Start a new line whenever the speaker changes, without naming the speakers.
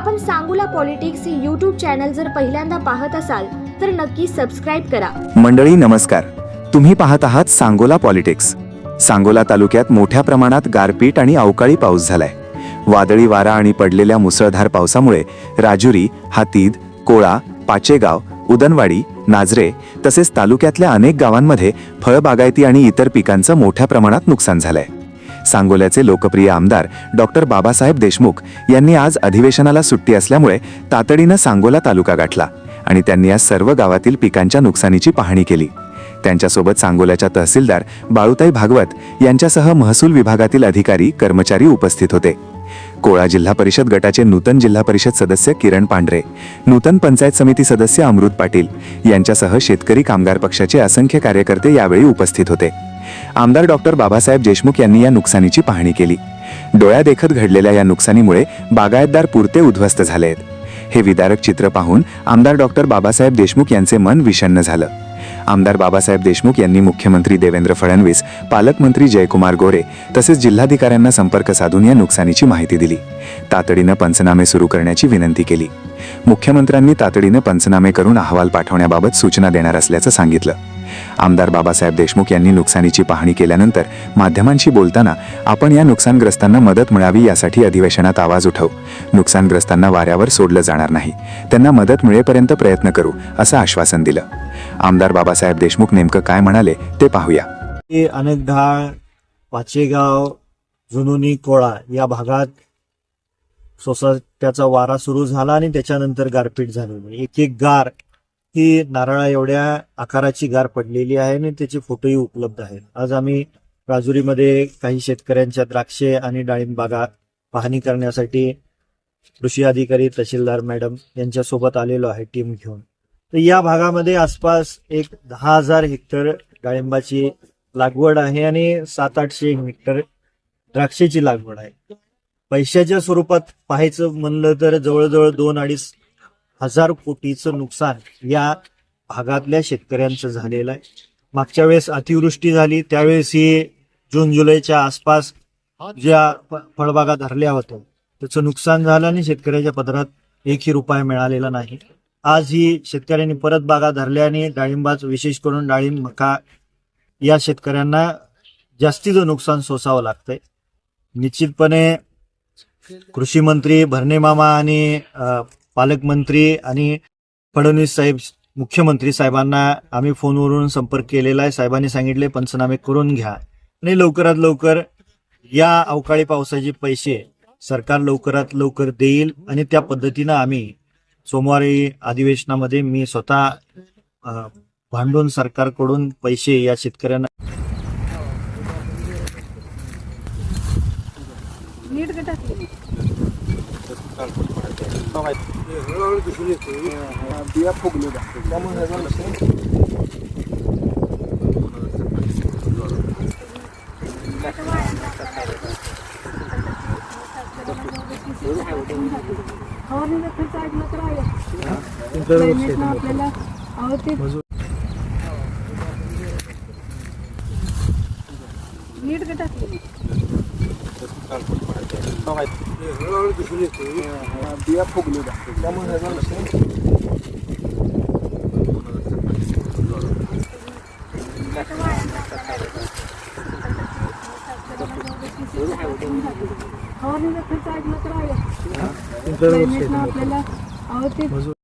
आपण सांगोला पॉलिटिक्स हे YouTube channel जर पहिल्यांदा पाहत असाल तर नक्की सबस्क्राइब करा।
मंडळी नमस्कार, तुम्ही पाहत आहात सांगोला पॉलिटिक्स। सांगोला तालुक्यात मोठ्या प्रमाणात गारपीट आणि अवकाळी पाऊस झालाय। वादळी वारा आणि पडलेल्या मुसळधार पावसामुळे राजुरी, हातीद, कोळा, पाचेगाव, उदनवाडी, नाझरे तसेच तालुक्यातल्या अनेक गावांमध्ये फळबागायती आणि इतर पिकांचं मोठ्या प्रमाणात नुकसान झालंय। सांगोल्याचे लोकप्रिय आमदार डॉक्टर बाबासाहेब देशमुख यांनी आज अधिवेशनाला सुट्टी असल्यामुळे तातडीनं सांगोला तालुका गाठला आणि त्यांनी आज सर्व गावातील पिकांच्या नुकसानीची पाहणी केली। त्यांच्यासोबत सांगोल्याच्या तहसीलदार बाळूताई भागवत यांच्यासह महसूल विभागातील अधिकारी कर्मचारी उपस्थित होते। कोळा जिल्हा परिषद गटाचे नूतन जिल्हा परिषद सदस्य किरण पांढरे, नूतन पंचायत समिती सदस्य अमृत पाटील यांच्यासह शेतकरी कामगार पक्षाचे असंख्य कार्यकर्ते यावेळी उपस्थित होते। आमदार डॉक्टर बाबासाहेब देशमुख यांनी या नुकसानीची पाहणी केली। डोळ्यादेखत घडलेल्या या नुकसानीमुळे बागायतदार पुरते उद्ध्वस्त झाले आहेत। हे विदारक चित्र पाहून आमदार डॉक्टर बाबासाहेब देशमुख यांचे मन विषण्ण झालं। आमदार बाबासाहेब देशमुख यांनी मुख्यमंत्री देवेंद्र फडणवीस, पालकमंत्री जयकुमार गोरे तसेच जिल्हाधिकाऱ्यांना संपर्क साधून या नुकसानीची माहिती दिली। तातडीनं पंचनामे सुरू करण्याची विनंती केली। मुख्यमंत्र्यांनी तातडीनं पंचनामे करून अहवाल पाठवण्याबाबत सूचना देणार असल्याचं सांगितलं। आमदार बाबासाहेब देशमुख यांनी नुकसानीची पाहणी केल्यानंतर माध्यमांशी बोलताना आपण या नुकसानग्रस्तांना मदत मिळावी यासाठी अधिवेशनात आवाज उठवू। नुकसानग्रस्तांना वाऱ्यावर सोडलं जाणार नाही, त्यांना मदत मिळेपर्यंत प्रयत्न करू असं आश्वासन दिलं। आमदार बाबासाहेब देशमुख नेमकं काय म्हणाले ते पाहूया।
अनेकदा पाचेगाव, जुनोनी, कोळा या भागात सोसाट्याचा वारा सुरू झाला आणि त्याच्यानंतर गारपीट झाली। एक एक गार ही नारळा एवढ्या आकाराची गार पडलेली आहे आणि त्याचे फोटोही उपलब्ध आहेत। आज आम्ही राजुरीमध्ये काही शेतकऱ्यांच्या द्राक्षे आणि डाळिंब बागा पाहणी करण्यासाठी कृषी अधिकारी तहसीलदार मॅडम यांच्यासोबत आलेलो आहे टीम घेऊन। तर या भागामध्ये आसपास एक 10,000 हेक्टर डाळिंबाची लागवड आहे आणि 700-800 हेक्टर द्राक्षेची लागवड आहे। पैशाच्या स्वरूपात पाहायचं म्हणलं तर जवळजवळ 2-2.5 हजार कोटीचं नुकसान या भागातल्या शेतकऱ्यांचं झालेलं आहे। मागच्या वेळेस अतिवृष्टी झाली त्यावेळेस ही जून-जुलैच्या आसपास ज्या फळबागा धरल्या होत्या त्याचं नुकसान झालं आणि शेतकऱ्याच्या पदरात एकही रुपया मिळालेला नाही। आज ही शेतकऱ्यांनी परत बागा धरल्या आणि डाळिंबाच विशेष करून डाळिंब, मका या शेतकऱ्यांना जास्तीचं नुकसान सोसावं लागतंय। निश्चितपणे कृषी मंत्री भरणे मामा आणि पालकमंत्री आणि फडणवीस साहेब मुख्यमंत्री साहेबांना आम्ही फोनवरून संपर्क केलेला आहे। साहेबांनी सांगितले पंचनामे करून घ्या आणि लवकरात लवकर या अवकाळी पावसाचे पैसे सरकार लवकरात लवकर देईल आणि त्या पद्धतीनं आम्ही सोमवारी अधिवेशनामध्ये मी स्वतः भांडून सरकारकडून पैसे या शेतकऱ्यांना
आपल्याला